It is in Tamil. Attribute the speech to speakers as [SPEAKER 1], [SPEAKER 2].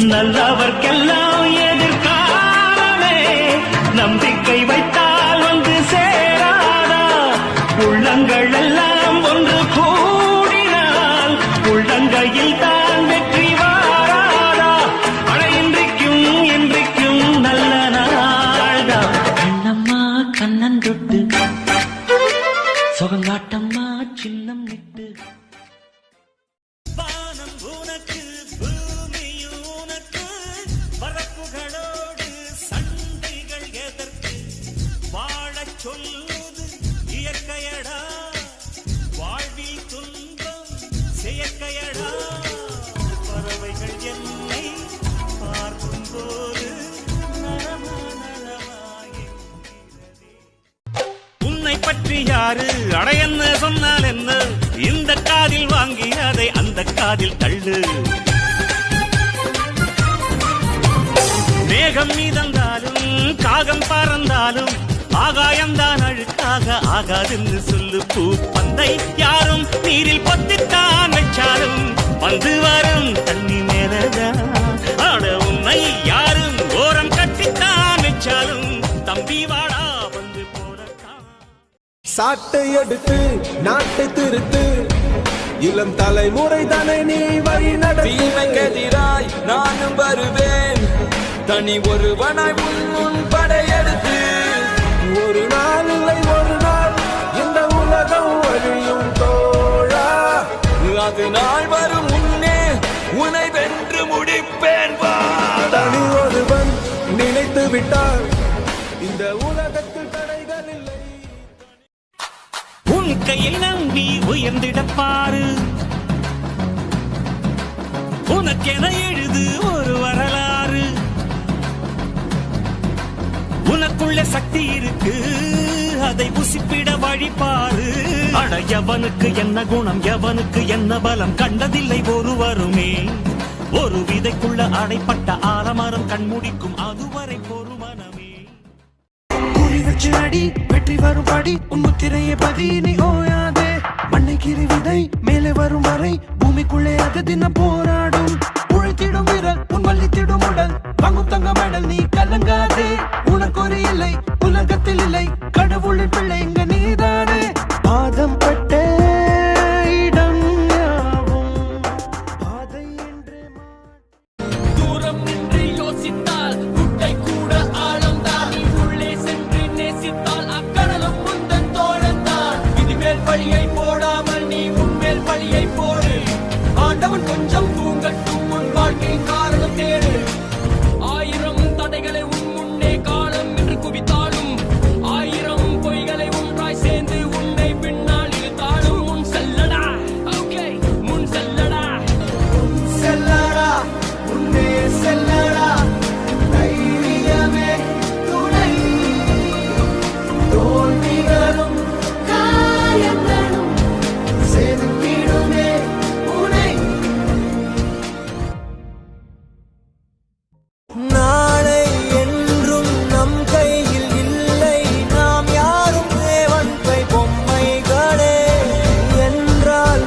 [SPEAKER 1] நல்லவர்க்கெல்லாம் எதிர்காலமே நம்பிக்கை வைத்தால் வந்து சேராதா உள்ளங்கள் எல்லாம் ஒன்று கூடினால் உள்ளங்கையில் தான் வெற்றி வாராதா இன்றைக்கும் இன்றைக்கும் நல்ல நாள்தான் கண்ணம்மா கண்ணன் தொட்டு சுகங்காட்டம்மா சின்னம் விட்டு வானம் உனக்கு பூமியும் உனக்கு பரப்புகளோடு சண்டைகள் எதற்கு வாழச் சொல்லுது இயற்கையடா வாழ்வில் துன்பம் செயற்கையடா பறவைகள் என்னை பார்க்கும் போது உன்னை பற்றி யாரு அடையன்னு சொன்னால் என்ன இந்த காதில் வாங்கி அதை அந்த காதில் தள்ளு மேகம் மீதந்தாலும் காகம் பறந்தாலும் ஆகாயம்தான் அழுக்காக ஆகாதுன்னு சொல்லு பூ பந்தை யாரும் நீரில் பொத்தித்தான் வச்சாலும் வந்து வரும் தண்ணி மேலதான் ஆட உன்னை யாரும் ஓரம் கட்டித்தான் வச்சாலும் தம்பி வாடா வந்து போறத்தான்
[SPEAKER 2] சாட்டை எடுத்து நாட்டை திருத்து இளம் தலைமுறை தானே நீ வழி
[SPEAKER 3] நடத்திமைக்கெதிராய் நானும் வருவேன் தனி ஒருவனாய் முன் படையெடுத்து
[SPEAKER 2] ஒரு நாள் இல்லை ஒரு நாள் இந்த உலகம் வழியும் தோழா
[SPEAKER 3] அது நாள் வரும் முன்னே உன்னை வென்று முடிப்பேன்
[SPEAKER 2] தனி ஒருவன் நினைத்து விட்டால் இந்த உலகத்தில் தடைகள் இல்லை
[SPEAKER 1] உன் கையில் நம்பி உயர்ந்திடப்பாரு உனக்கென எழுது ஒரு வரலாறு உனக்குள்ள சக்தி இருக்கு அதை புசிப்பிட வழிபாரு அட எவனுக்கு என்ன குணம் எவனுக்கு என்ன பலம் கண்டதில்லை ஒருவருமே ஒரு விதைக்குள்ள அடைப்பட்ட ஆலமரம் கண்முடிக்கும் அதுவரை பொறுமனமே
[SPEAKER 4] அடி வெற்றி வரும் படி உன் முத்திரையை பதி நீ ஓயாதே மண்ணை கீறி விதை மேலே வரும் வரை பூமிக்குள்ளே அது தினம் போராடும்